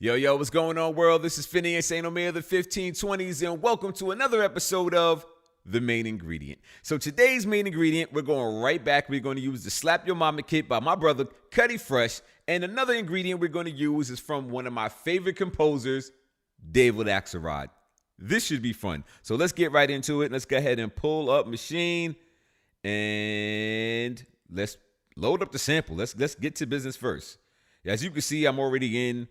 Yo, what's going on, world? This is Phineas St. Omer of the 1520s, and welcome to another episode of The Main Ingredient. So today's main ingredient, we're going right back. We're going to use the Slap Your Mama kit by my brother, Kuddie Fresh. And another ingredient we're going to use is from one of my favorite composers, David Axelrod. This should be fun. So let's get right into it. Let's go ahead and pull up machine, and let's load up the sample. Let's get to business first. As you can see, I'm already in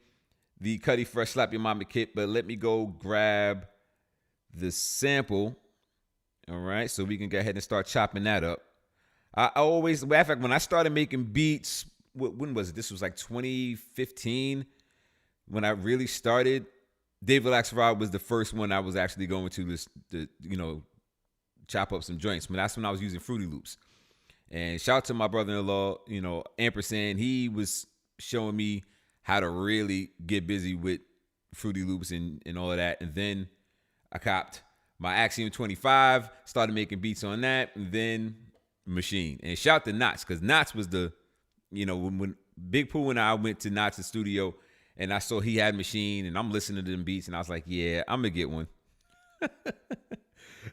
the Kuddie Fresh Slap Your Mama kit, but let me go grab the sample. All right, so we can go ahead and start chopping that up. I always, matter of fact, when I started making beats, when was it? This was like 2015 when I really started. David Axelrod was the first one I was actually going to chop up some joints. But that's when I was using Fruity Loops. And shout out to my brother-in-law, Ampersand. He was showing me how to really get busy with Fruity Loops and all of that. And then I copped my Axiom 25, started making beats on that, and then Machine. And shout out to Knots, because Knots was the, when Big Pooh and I went to Knots' studio, and I saw he had Machine, and I'm listening to them beats, and I was like, yeah, I'm going to get one.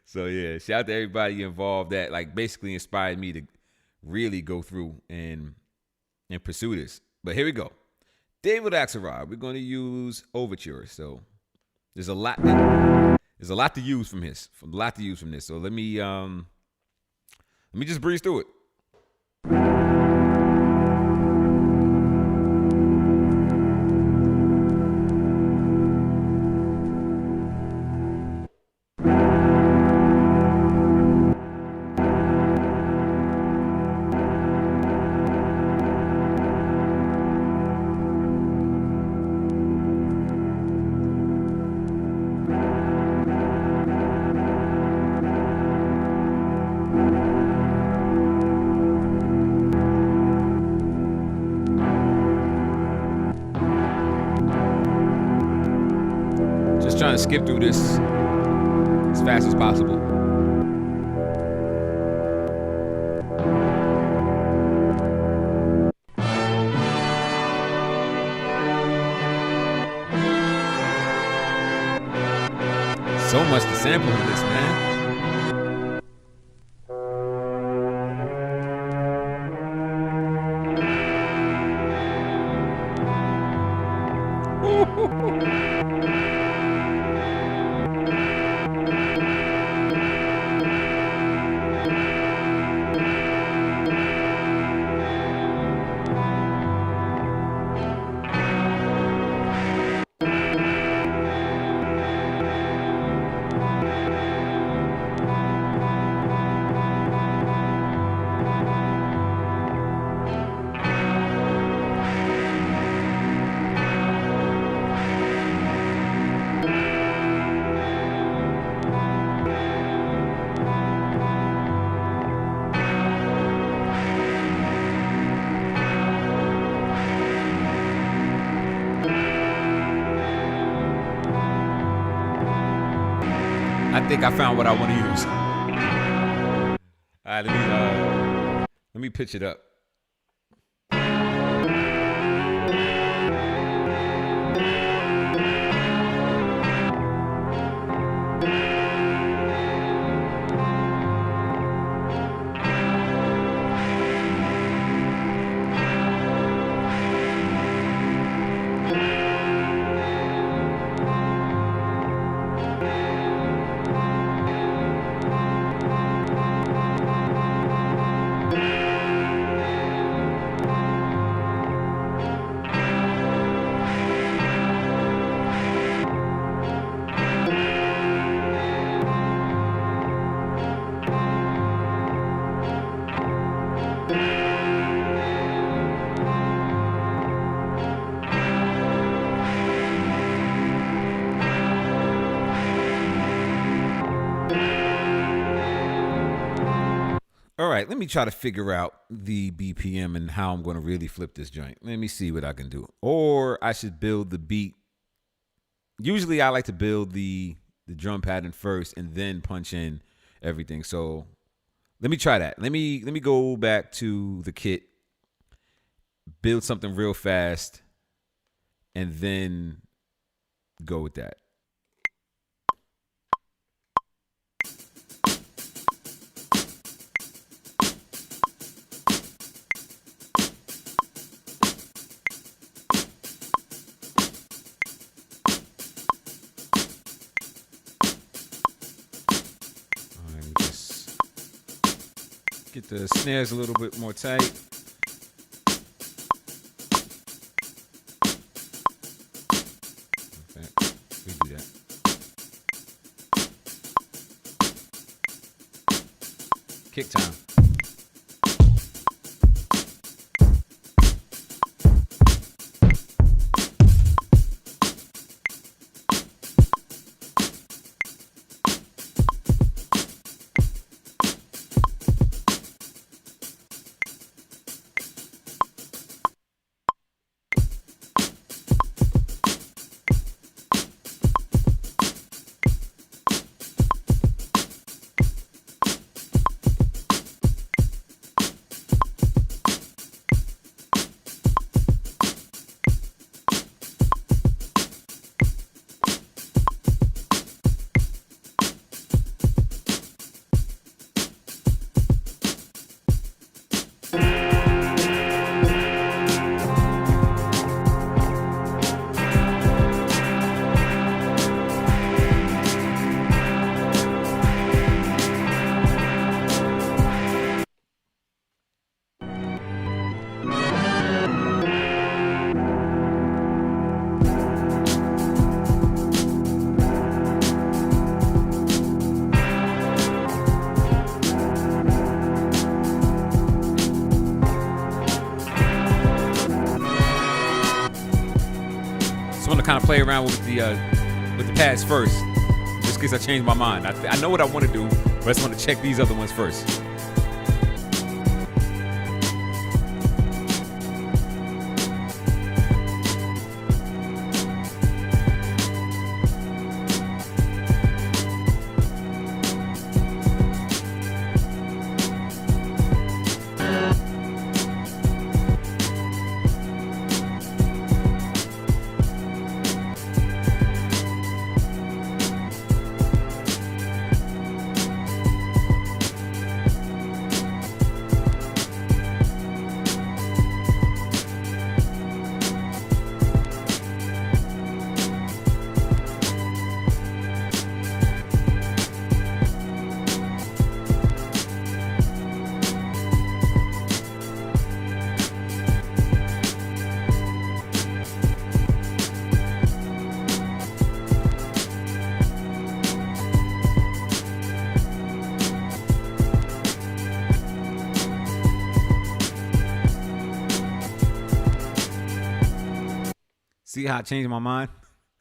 So, yeah, shout out to everybody involved that, basically inspired me to really go through and pursue this. But here we go. David Axelrod, we're going to use Overture. So there's a lot to use from this. So let me just breeze through it. Trying to skip through this as fast as possible. So much to sample in this, man. I think I found what I want to use. All right, let me pitch it up. All right, let me try to figure out the BPM and how I'm going to really flip this joint. Let me see what I can do. Or I should build the beat. Usually I like to build the drum pattern first and then punch in everything. So let me try that. Let me go back to the kit, build something real fast, and then go with that. All right, just get the snares a little bit more tight. We do that. Kick time. I want to kind of play around with the pads first, just in case I change my mind. I know what I want to do, but I just want to check these other ones first. See how I changed my mind?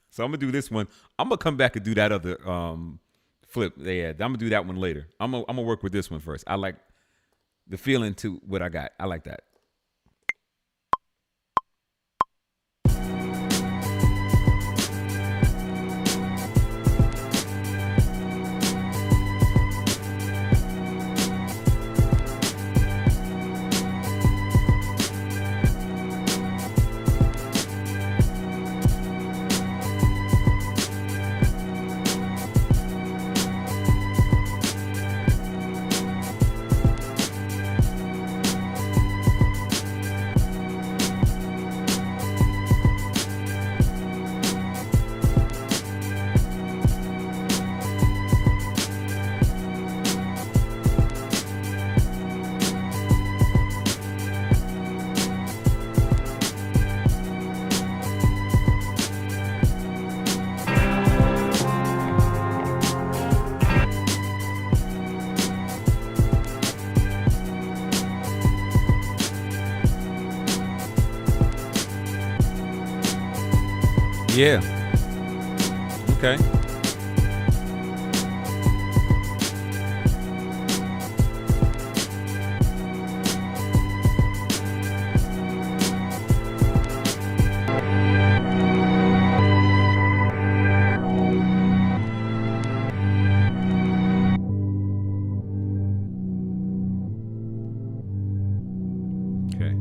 So I'm gonna do this one. I'm gonna come back and do that other flip. Yeah, I'm gonna do that one later. I'm gonna work with this one first. I like the feeling to what I got. I like that. Yeah. Okay. Okay.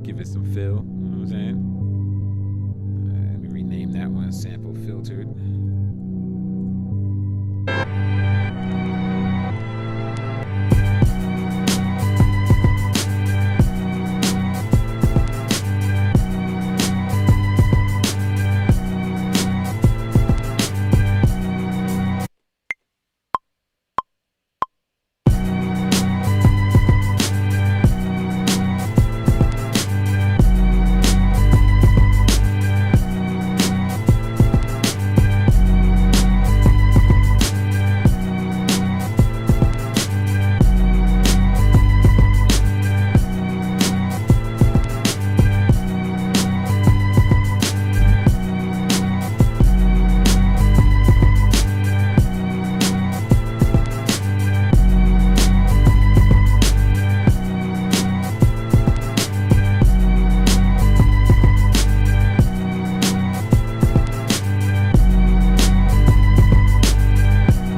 give it some feel. You know what I'm saying? Let me rename that one sample filtered.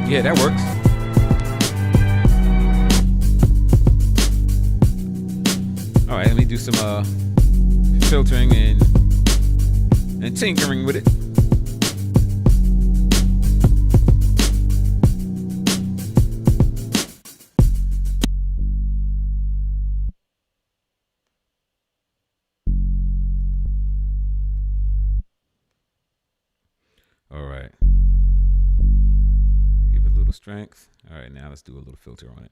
Yeah, that works. All right, let me do some filtering and tinkering with it. All right. Give it a little strength. All right, now let's do a little filter on it.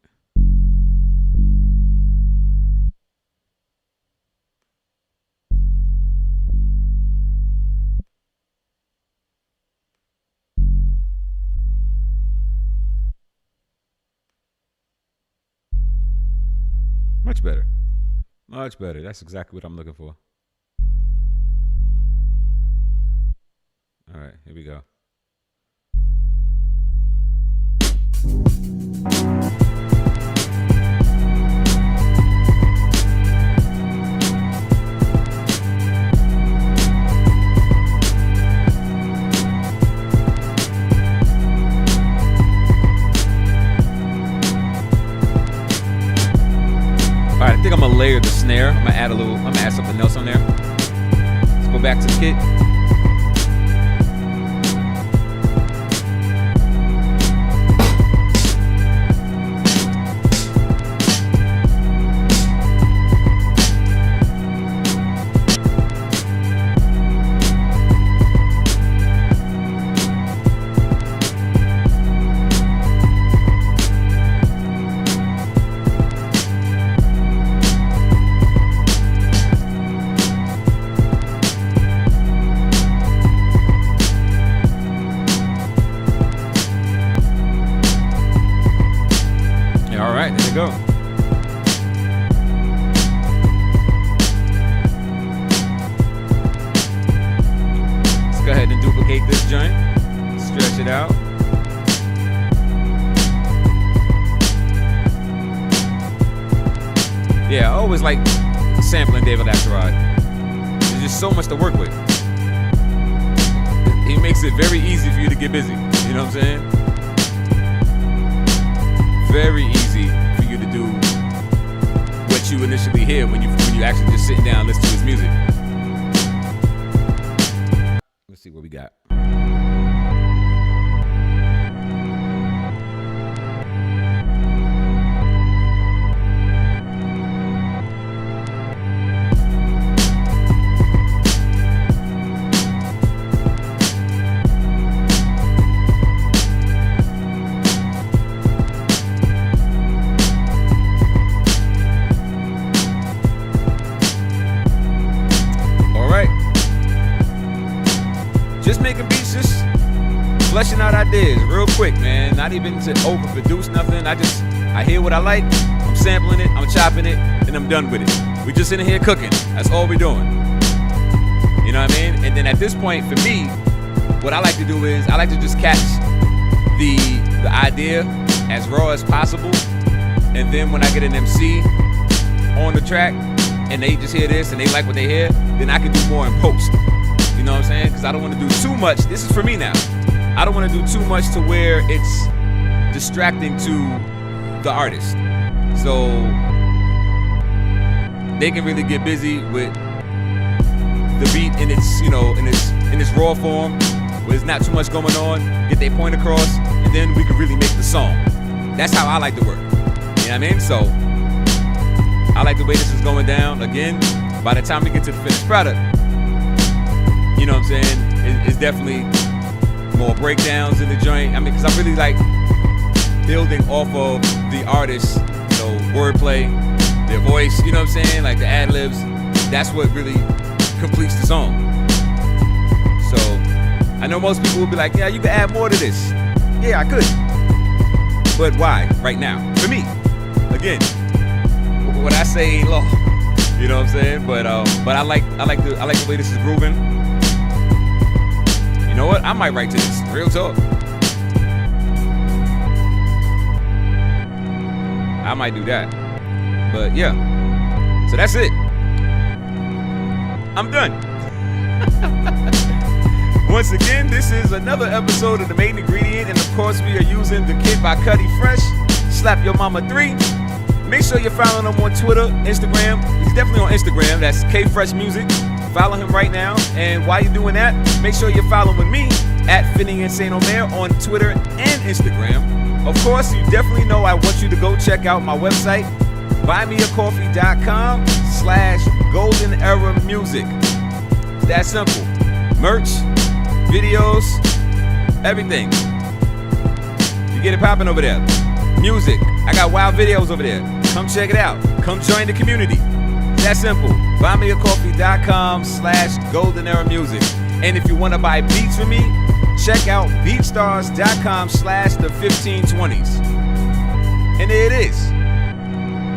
Much better. Much better. That's exactly what I'm looking for. All right, here we go. All right, I think I'm gonna layer the snare. I'm gonna add something else on there. Let's go back to the kit. There we go. Let's go ahead and duplicate this joint. Stretch it out. Yeah, I always like sampling David Axelrod. There's just so much to work with. He makes it very easy for you to get busy. You know what I'm saying? Very easy for you to do what you initially hear when you actually just sitting down and listen to his music. Let's see what we got. Just making beats, just fleshing out ideas real quick, man. Not even to overproduce nothing. I hear what I like, I'm sampling it, I'm chopping it, and I'm done with it. We just in here cooking. That's all we're doing. You know what I mean? And then at this point, for me, what I like to do is I like to just catch the idea as raw as possible. And then when I get an MC on the track and they just hear this and they like what they hear, then I can do more in post. You know what I'm saying? Because I don't want to do too much. This is for me now. I don't want to do too much to where it's distracting to the artist. So they can really get busy with the beat in its, in its raw form, where there's not too much going on, get their point across, and then we can really make the song. That's how I like to work. You know what I mean? So I like the way this is going down. Again, by the time we get to the finished product, you know what I'm saying, it's definitely more breakdowns in the joint. I mean, because I really like building off of the artist's, wordplay, their voice, you know what I'm saying, like the ad-libs. That's what really completes the song. So I know most people will be like, yeah, you can add more to this. Yeah, I could. But why right now? For me, again, what I say ain't law. You know what I'm saying? But I like the way this is grooving. You know what? I might write to this. Real talk. I might do that. But yeah. So that's it. I'm done. Once again, this is another episode of The Main Ingredient, and of course we are using the kit by Kuddie Fresh, Slap Your Mama 3. Make sure you're following him on Twitter, Instagram. He's definitely on Instagram. That's K-Fresh Music. Follow him right now. And while you're doing that, make sure you're following me at Phineas St. Omer on Twitter and Instagram. Of course, you definitely know I want you to go check out my website, buymeacoffee.com/Golden Era Music. It's that simple. Merch, videos, everything. You get it popping over there. Music. I got wild videos over there. Come check it out. Come join the community. It's that simple. buymeacoffee.com/Golden Era Music. And if you want to buy beats from me, check out beatstars.com/the1520s. And there it is.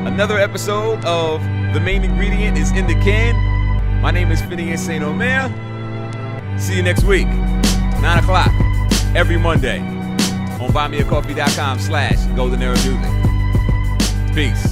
Another episode of The Main Ingredient is in the can. My name is Phineas St. Omer. See you next week, 9 o'clock, every Monday on buymeacoffee.com/Golden Era Music. Peace.